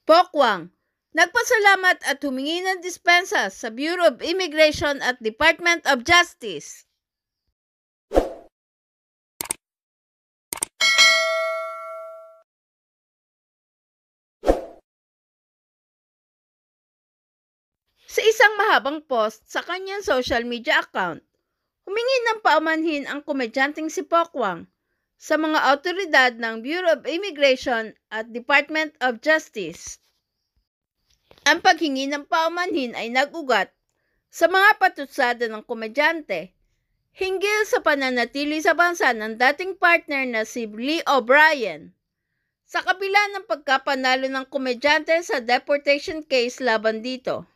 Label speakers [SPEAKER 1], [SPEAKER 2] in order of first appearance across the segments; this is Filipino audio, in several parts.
[SPEAKER 1] Pokwang, nagpasalamat at humingi ng dispensa sa Bureau of Immigration at Department of Justice. Sa isang mahabang post sa kanyang social media account, humingi ng paumanhin ang komedyanteng si Pokwang sa mga awtoridad ng Bureau of Immigration at Department of Justice. Ang paghingi ng paumanhin ay nag-ugat sa mga patutsada ng komedyante hinggil sa pananatili sa bansa ng dating partner na si Lee O'Brien sa kabila ng pagkapanalo ng komedyante sa deportation case laban dito.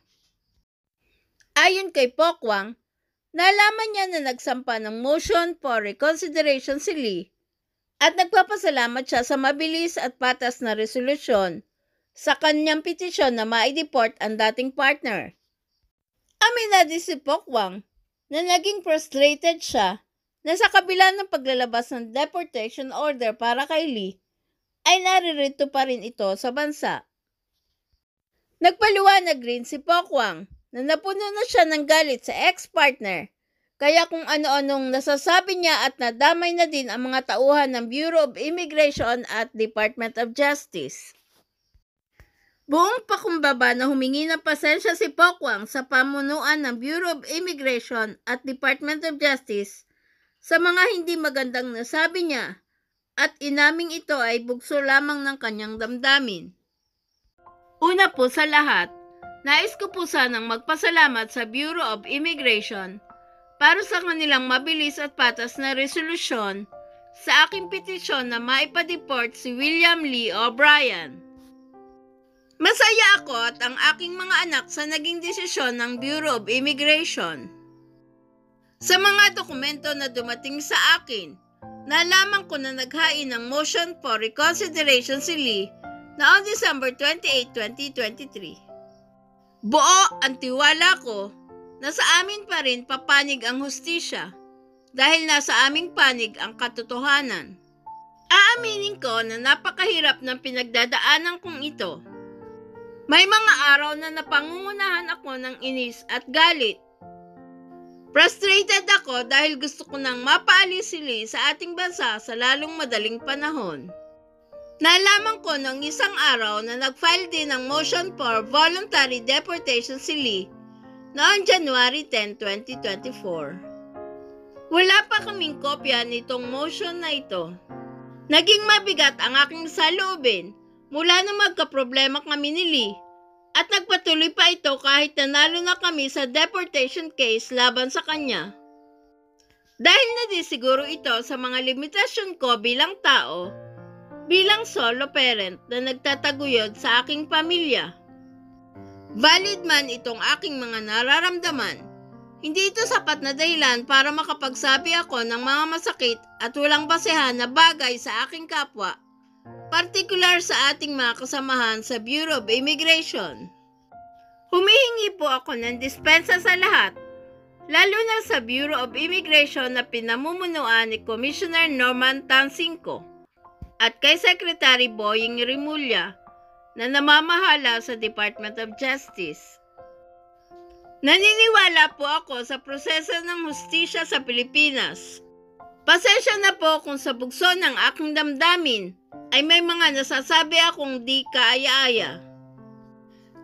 [SPEAKER 1] Ayon kay Pokwang, nalaman niya na nagsampa ng motion for reconsideration si Lee at nagpapasalamat siya sa mabilis at patas na resolusyon sa kanyang petisyon na ma-deport ang dating partner. Aminado si Pokwang na naging frustrated siya na sa kabila ng paglalabas ng deportation order para kay Lee, ay naririto pa rin ito sa bansa. Nagpaliwanag rin si Pokwang na napuno na siya ng galit sa ex-partner, kaya kung ano-anong nasasabi niya at nadamay na din ang mga tauhan ng Bureau of Immigration at Department of Justice. Buong pakumbaba na humingi ng pasensya si Pokwang sa pamunuan ng Bureau of Immigration at Department of Justice sa mga hindi magandang nasabi niya at inaming ito ay bugso lamang ng kanyang damdamin. Una po sa lahat, nais ko po sanang magpasalamat sa Bureau of Immigration para sa kanilang mabilis at patas na resolusyon sa aking petisyon na maipa-deport si William Lee O'Brien. Masaya ako at ang aking mga anak sa naging desisyon ng Bureau of Immigration. Sa mga dokumento na dumating sa akin, nalaman ko na naghain ng motion for reconsideration si Lee noong December 28, 2023. Buo ang tiwala ko na sa amin pa rin papanig ang hustisya dahil nasa aming panig ang katotohanan. Aaminin ko na napakahirap ng pinagdadaanan kong ito. May mga araw na napangungunahan ako ng inis at galit. Frustrated ako dahil gusto ko nang mapaalis si Lee sa ating bansa sa lalong madaling panahon. Nalaman ko noong isang araw na nag-file din ng motion for voluntary deportation si Lee noong January 10, 2024. Wala pa kaming kopya nitong motion na ito. Naging mabigat ang aking saloobin mula nang magkaproblema kami ni Lee at nagpatuloy pa ito kahit nanalo na kami sa deportation case laban sa kanya. Dahil nadisiguro ito sa mga limitasyon ko bilang tao, bilang solo parent na nagtataguyod sa aking pamilya. Valid man itong aking mga nararamdaman, hindi ito sapat na dahilan para makapagsabi ako ng mga masakit at walang basehan na bagay sa aking kapwa, partikular sa ating mga kasamahan sa Bureau of Immigration. Humihingi po ako ng dispensa sa lahat, lalo na sa Bureau of Immigration na pinamumunuan ni Commissioner Norman Tansinko at kay Secretary Boying Rimulya na namamahala sa Department of Justice. Naniniwala po ako sa proseso ng hustisya sa Pilipinas. Pasensya na po kung sa bugso ng aking damdamin ay may mga nasasabi akong di kaaya-aya.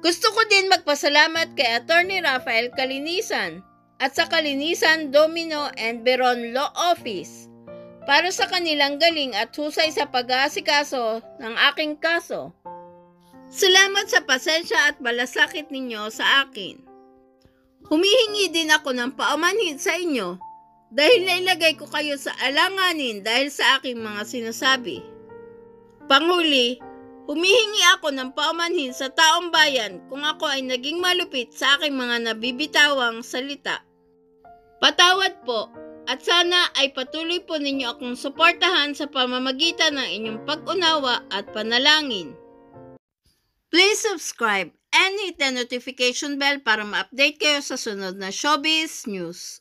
[SPEAKER 1] Gusto ko din magpasalamat kay Attorney Rafael Calinisan at sa Calinisan, Domino and Beron Law Office para sa kanilang galing at husay sa pag-aasikaso ng aking kaso. Salamat sa pasensya at malasakit ninyo sa akin. Humihingi din ako ng paumanhin sa inyo dahil nailagay ko kayo sa alanganin dahil sa aking mga sinasabi. Panghuli, humihingi ako ng paumanhin sa taong bayan kung ako ay naging malupit sa aking mga nabibitawang salita. Patawad po at sana ay patuloy po ninyo akong suportahan sa pamamagitan ng inyong pag-unawa at panalangin. Please subscribe and hit the notification bell para ma-update kayo sa sunod na Showbiz News.